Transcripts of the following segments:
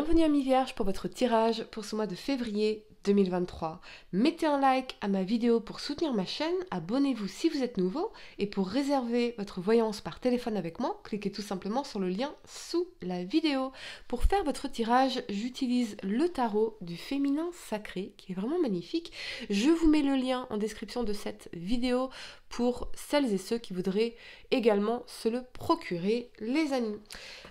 Bienvenue à Mi-Vierge pour votre tirage pour ce mois de février 2023. Mettez un like à ma vidéo pour soutenir ma chaîne, abonnez-vous si vous êtes nouveau et pour réserver votre voyance par téléphone avec moi, cliquez tout simplement sur le lien sous la vidéo. Pour faire votre tirage, j'utilise le tarot du féminin sacré qui est vraiment magnifique. Je vous mets le lien en description de cette vidéo pour celles et ceux qui voudraient également se le procurer, les amis.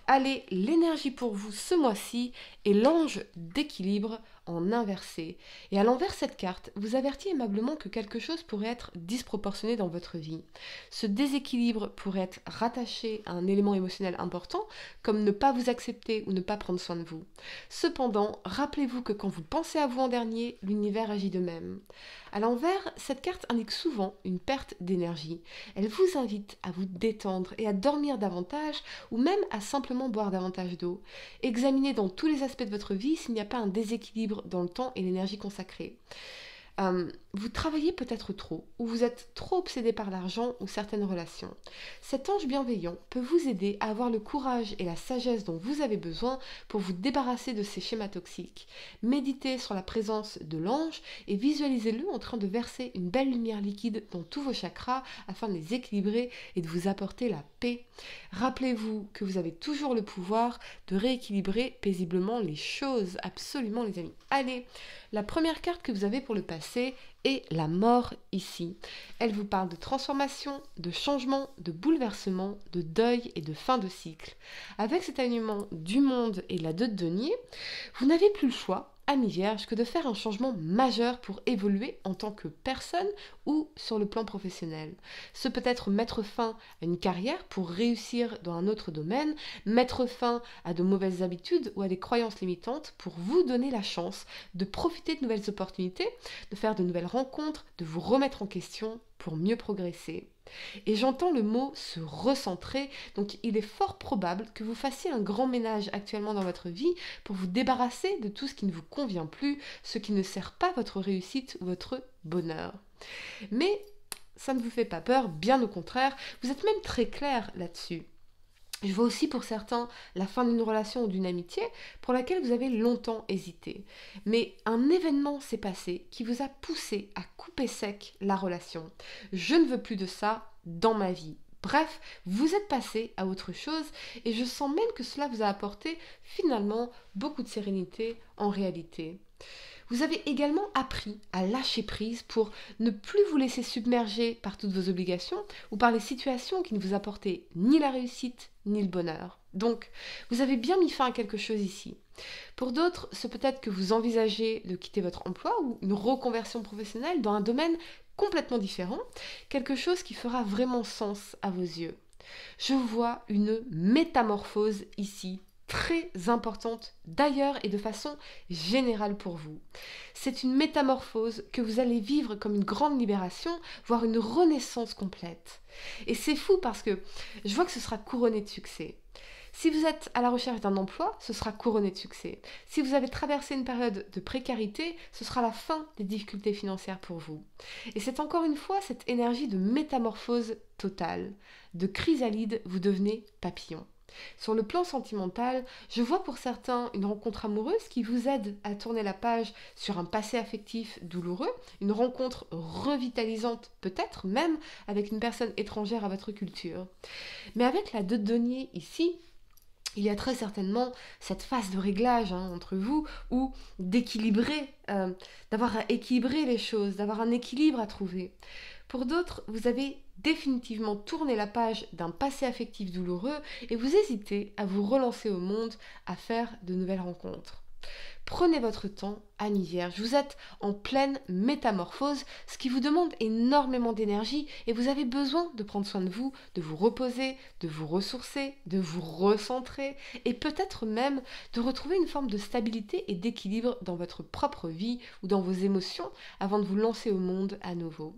Allez, l'énergie pour vous ce mois-ci est l'ange d'équilibre en inversé. Et à l'envers, cette carte vous avertit aimablement que quelque chose pourrait être disproportionné dans votre vie. Ce déséquilibre pourrait être rattaché à un élément émotionnel important, comme ne pas vous accepter ou ne pas prendre soin de vous. Cependant, rappelez-vous que quand vous pensez à vous en dernier, l'univers agit de même. À l'envers, cette carte indique souvent une perte d'énergie. Elle vous invite à vous détendre et à dormir davantage ou même à simplement boire davantage d'eau. Examinez dans tous les aspects de votre vie s'il n'y a pas un déséquilibre dans le temps et l'énergie consacrée. Vous travaillez peut-être trop, ou vous êtes trop obsédé par l'argent ou certaines relations. Cet ange bienveillant peut vous aider à avoir le courage et la sagesse dont vous avez besoin pour vous débarrasser de ces schémas toxiques. Méditez sur la présence de l'ange et visualisez-le en train de verser une belle lumière liquide dans tous vos chakras afin de les équilibrer et de vous apporter la paix. Rappelez-vous que vous avez toujours le pouvoir de rééquilibrer paisiblement les choses, absolument les amis. Allez, la première carte que vous avez pour le passé est la mort ici. Elle vous parle de transformation, de changement, de bouleversement, de deuil et de fin de cycle. Avec cet alignement du monde et la 2 de denier, vous n'avez plus le choix, à mi-vierge, que de faire un changement majeur pour évoluer en tant que personne ou sur le plan professionnel. Ce peut être mettre fin à une carrière pour réussir dans un autre domaine, mettre fin à de mauvaises habitudes ou à des croyances limitantes pour vous donner la chance de profiter de nouvelles opportunités, de faire de nouvelles rencontres, de vous remettre en question pour mieux progresser. Et j'entends le mot se recentrer, donc il est fort probable que vous fassiez un grand ménage actuellement dans votre vie pour vous débarrasser de tout ce qui ne vous convient plus, ce qui ne sert pas votre réussite ou votre bonheur. Mais ça ne vous fait pas peur, bien au contraire, vous êtes même très clair là-dessus. Je vois aussi pour certains la fin d'une relation ou d'une amitié pour laquelle vous avez longtemps hésité. Mais un événement s'est passé qui vous a poussé à couper sec la relation. Je ne veux plus de ça dans ma vie. Bref, vous êtes passé à autre chose et je sens même que cela vous a apporté finalement beaucoup de sérénité en réalité. Vous avez également appris à lâcher prise pour ne plus vous laisser submerger par toutes vos obligations ou par les situations qui ne vous apportaient ni la réussite ni le bonheur. Donc, vous avez bien mis fin à quelque chose ici. Pour d'autres, c'est peut-être que vous envisagez de quitter votre emploi ou une reconversion professionnelle dans un domaine complètement différent, quelque chose qui fera vraiment sens à vos yeux. Je vois une métamorphose ici, très importante d'ailleurs et de façon générale pour vous. C'est une métamorphose que vous allez vivre comme une grande libération, voire une renaissance complète. Et c'est fou parce que je vois que ce sera couronné de succès. Si vous êtes à la recherche d'un emploi, ce sera couronné de succès. Si vous avez traversé une période de précarité, ce sera la fin des difficultés financières pour vous. Et c'est encore une fois cette énergie de métamorphose totale. De chrysalide, vous devenez papillon. Sur le plan sentimental, je vois pour certains une rencontre amoureuse qui vous aide à tourner la page sur un passé affectif douloureux, une rencontre revitalisante peut-être même avec une personne étrangère à votre culture. Mais avec la 2 de denier ici, il y a très certainement cette phase de réglage entre vous ou d'équilibrer, d'avoir à équilibrer les choses, d'avoir un équilibre à trouver. Pour d'autres, vous avez définitivement tourné la page d'un passé affectif douloureux et vous hésitez à vous relancer au monde, à faire de nouvelles rencontres. Prenez votre temps, Amis Vierge, vous êtes en pleine métamorphose, ce qui vous demande énormément d'énergie et vous avez besoin de prendre soin de vous reposer, de vous ressourcer, de vous recentrer et peut-être même de retrouver une forme de stabilité et d'équilibre dans votre propre vie ou dans vos émotions avant de vous lancer au monde à nouveau.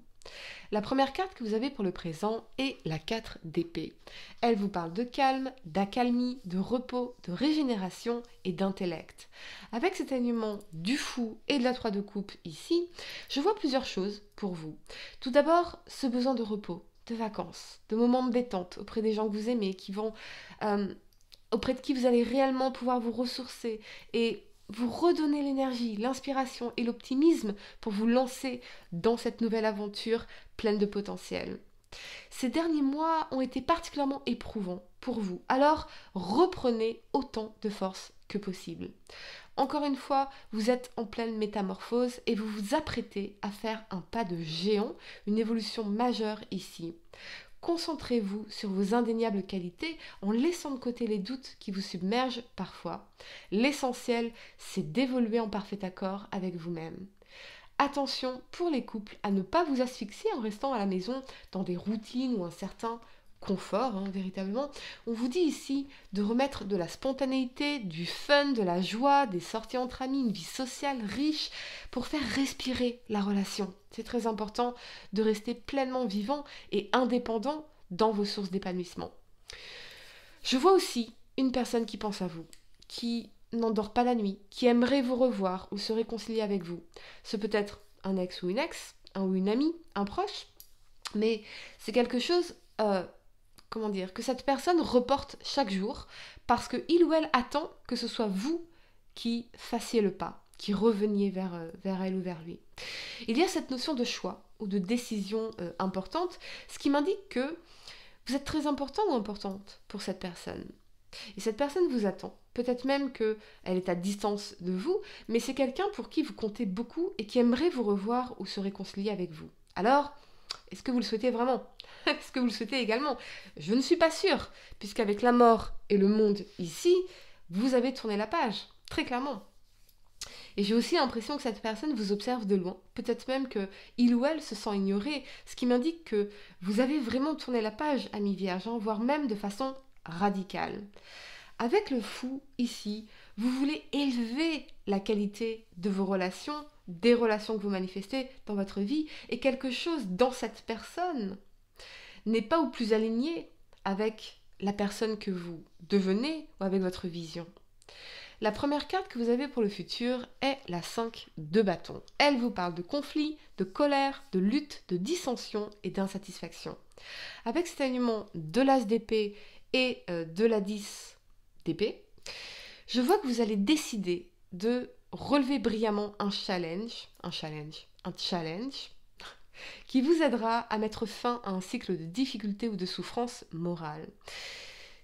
La première carte que vous avez pour le présent est la 4 d'épée. Elle vous parle de calme, d'accalmie, de repos, de régénération et d'intellect. Avec cet alignement du fou et de la 3 de coupe ici, je vois plusieurs choses pour vous. Tout d'abord, ce besoin de repos, de vacances, de moments de détente auprès des gens que vous aimez qui vont auprès de qui vous allez réellement pouvoir vous ressourcer et vous redonner l'énergie, l'inspiration et l'optimisme pour vous lancer dans cette nouvelle aventure pleine de potentiel. Ces derniers mois ont été particulièrement éprouvants pour vous, alors reprenez autant de force que possible. Encore une fois, vous êtes en pleine métamorphose et vous vous apprêtez à faire un pas de géant, une évolution majeure ici. Concentrez-vous sur vos indéniables qualités en laissant de côté les doutes qui vous submergent parfois. L'essentiel, c'est d'évoluer en parfait accord avec vous-même. Attention pour les couples à ne pas vous asphyxier en restant à la maison dans des routines ou un certain confort, véritablement. On vous dit ici de remettre de la spontanéité, du fun, de la joie, des sorties entre amis, une vie sociale riche pour faire respirer la relation. C'est très important de rester pleinement vivant et indépendant dans vos sources d'épanouissement. Je vois aussi une personne qui pense à vous, qui n'endort pas la nuit, qui aimerait vous revoir ou se réconcilier avec vous. Ce peut être un ex ou une ex, un ou une amie, un proche, mais c'est quelque chose, que cette personne reporte chaque jour parce qu'il ou elle attend que ce soit vous qui fassiez le pas, qui reveniez vers elle ou vers lui. Il y a cette notion de choix ou de décision importante, ce qui m'indique que vous êtes très important ou importante pour cette personne. Et cette personne vous attend. Peut-être même qu'elle est à distance de vous, mais c'est quelqu'un pour qui vous comptez beaucoup et qui aimerait vous revoir ou se réconcilier avec vous. Alors, est-ce que vous le souhaitez vraiment ? Est-ce que vous le souhaitez également ? Je ne suis pas sûre, puisqu'avec la mort et le monde ici, vous avez tourné la page, très clairement. Et j'ai aussi l'impression que cette personne vous observe de loin, peut-être même qu'il ou elle se sent ignoré, ce qui m'indique que vous avez vraiment tourné la page, ami Vierge, voire même de façon radicale. Avec le fou ici, vous voulez élever la qualité de vos relations, des relations que vous manifestez dans votre vie, et quelque chose dans cette personne n'est pas au plus aligné avec la personne que vous devenez ou avec votre vision. La première carte que vous avez pour le futur est la 5 de bâton. Elle vous parle de conflit, de colère, de lutte, de dissension et d'insatisfaction. Avec cet alignement de l'as d'épée et de la 10 d'épée, je vois que vous allez décider de relever brillamment un challenge qui vous aidera à mettre fin à un cycle de difficultés ou de souffrance morale.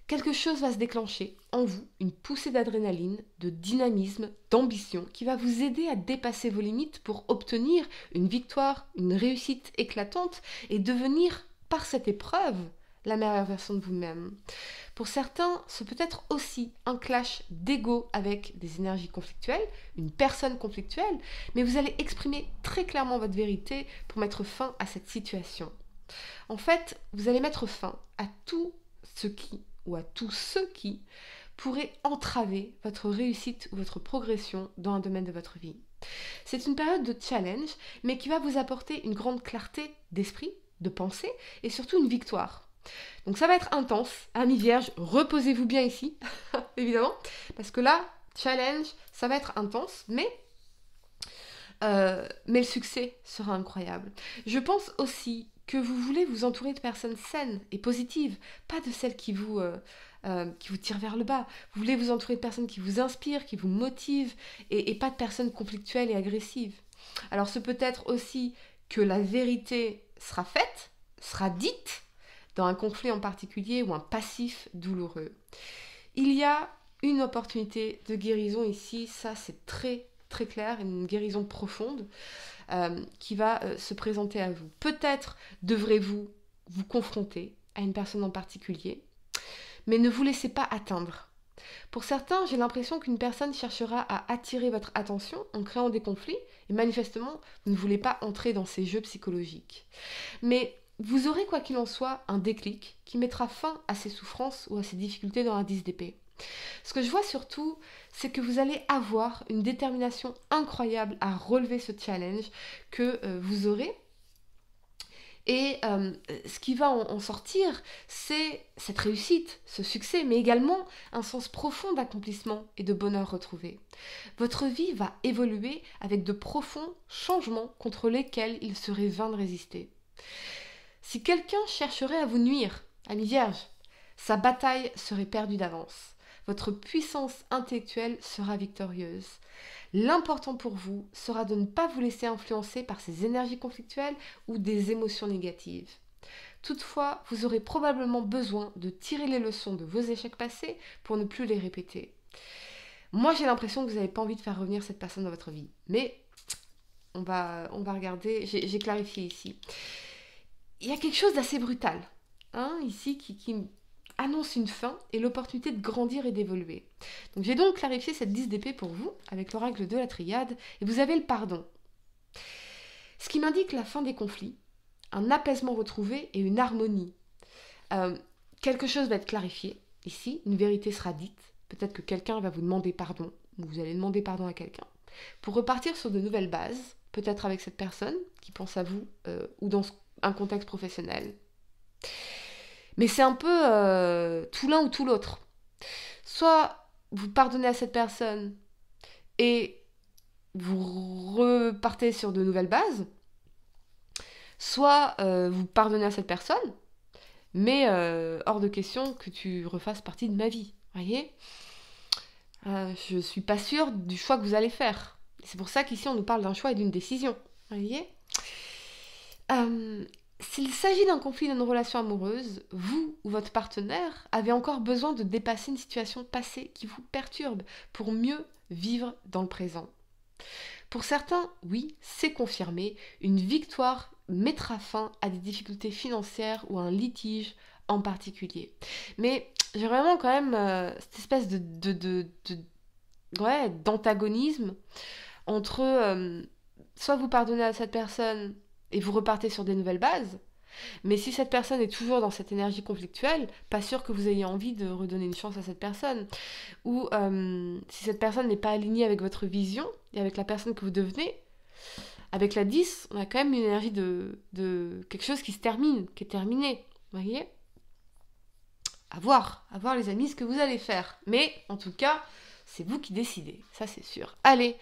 Quelque chose va se déclencher en vous, une poussée d'adrénaline, de dynamisme, d'ambition qui va vous aider à dépasser vos limites pour obtenir une victoire, une réussite éclatante et devenir, par cette épreuve, la meilleure version de vous-même. Pour certains, ce peut être aussi un clash d'ego avec des énergies conflictuelles, une personne conflictuelle, mais vous allez exprimer très clairement votre vérité pour mettre fin à cette situation. En fait, vous allez mettre fin à tout ce qui ou à tous ceux qui pourraient entraver votre réussite ou votre progression dans un domaine de votre vie. C'est une période de challenge, mais qui va vous apporter une grande clarté d'esprit, de pensée et surtout une victoire. Donc ça va être intense, amis vierges, reposez-vous bien ici, évidemment, parce que là, challenge, ça va être intense, mais le succès sera incroyable. Je pense aussi que vous voulez vous entourer de personnes saines et positives, pas de celles qui vous tirent vers le bas. Vous voulez vous entourer de personnes qui vous inspirent, qui vous motivent, et pas de personnes conflictuelles et agressives. Alors ce peut être aussi que la vérité sera faite, sera dite, dans un conflit en particulier ou un passif douloureux. Il y a une opportunité de guérison ici, ça c'est très très clair, une guérison profonde qui va se présenter à vous. Peut-être devrez-vous vous confronter à une personne en particulier, mais ne vous laissez pas atteindre. Pour certains, j'ai l'impression qu'une personne cherchera à attirer votre attention en créant des conflits, et manifestement, vous ne voulez pas entrer dans ces jeux psychologiques. Mais vous aurez, quoi qu'il en soit, un déclic qui mettra fin à ces souffrances ou à ces difficultés dans l'indice d'épée. Ce que je vois surtout, c'est que vous allez avoir une détermination incroyable à relever ce challenge que vous aurez. Et ce qui va en sortir, c'est cette réussite, ce succès, mais également un sens profond d'accomplissement et de bonheur retrouvé. Votre vie va évoluer avec de profonds changements contre lesquels il serait vain de résister. Si quelqu'un chercherait à vous nuire, ami vierge, sa bataille serait perdue d'avance. votre puissance intellectuelle sera victorieuse. L'important pour vous sera de ne pas vous laisser influencer par ces énergies conflictuelles ou des émotions négatives. Toutefois, vous aurez probablement besoin de tirer les leçons de vos échecs passés pour ne plus les répéter. Moi, j'ai l'impression que vous n'avez pas envie de faire revenir cette personne dans votre vie. Mais on va regarder, j'ai clarifié ici. Il y a quelque chose d'assez brutal, ici, qui annonce une fin et l'opportunité de grandir et d'évoluer. Donc j'ai donc clarifié cette 10 d'épée pour vous, avec l'oracle de la triade, et vous avez le pardon. Ce qui m'indique la fin des conflits, un apaisement retrouvé et une harmonie. Quelque chose va être clarifié, ici, une vérité sera dite, peut-être que quelqu'un va vous demander pardon, ou vous allez demander pardon à quelqu'un, pour repartir sur de nouvelles bases, peut-être avec cette personne qui pense à vous, ou dans un contexte professionnel. Mais c'est un peu tout l'un ou tout l'autre. Soit vous pardonnez à cette personne et vous repartez sur de nouvelles bases, soit vous pardonnez à cette personne, mais hors de question que tu refasses partie de ma vie. Voyez, je suis pas sûre du choix que vous allez faire. C'est pour ça qu'ici on nous parle d'un choix et d'une décision. Voyez, s'il s'agit d'un conflit dans une relation amoureuse, vous ou votre partenaire avez encore besoin de dépasser une situation passée qui vous perturbe pour mieux vivre dans le présent. Pour certains, oui, c'est confirmé, une victoire mettra fin à des difficultés financières ou à un litige en particulier. Mais j'ai vraiment quand même cette espèce d'antagonisme entre soit vous pardonnez à cette personne et vous repartez sur des nouvelles bases, mais si cette personne est toujours dans cette énergie conflictuelle, pas sûr que vous ayez envie de redonner une chance à cette personne. Ou si cette personne n'est pas alignée avec votre vision et avec la personne que vous devenez, avec la 10, on a quand même une énergie de quelque chose qui se termine, qui est terminé. Vous voyez ? À voir les amis ce que vous allez faire. Mais en tout cas, c'est vous qui décidez, ça c'est sûr. Allez,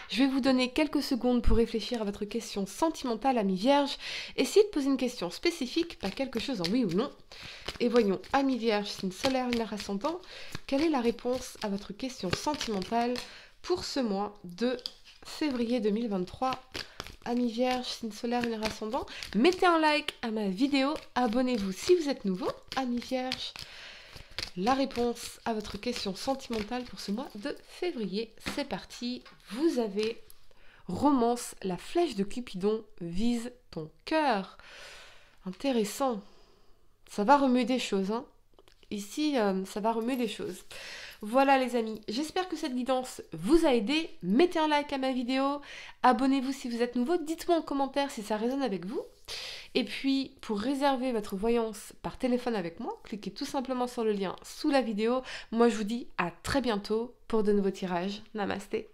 je vais vous donner quelques secondes pour réfléchir à votre question sentimentale, ami Vierge. Essayez de poser une question spécifique, pas quelque chose en oui ou non. Et voyons, ami Vierge, signe solaire, lunaire ascendant, quelle est la réponse à votre question sentimentale pour ce mois de février 2023 ? Ami Vierge, signe solaire, lunaire ascendant, mettez un like à ma vidéo, abonnez-vous si vous êtes nouveau, ami Vierge. La réponse à votre question sentimentale pour ce mois de février, c'est parti. Vous avez romance, la flèche de Cupidon vise ton cœur. Intéressant. Ça va remuer des choses, Ici, ça va remuer des choses. Voilà les amis, j'espère que cette guidance vous a aidé. Mettez un like à ma vidéo, abonnez-vous si vous êtes nouveau, dites-moi en commentaire si ça résonne avec vous. Et puis, pour réserver votre voyance par téléphone avec moi, cliquez tout simplement sur le lien sous la vidéo. Moi, je vous dis à très bientôt pour de nouveaux tirages. Namasté.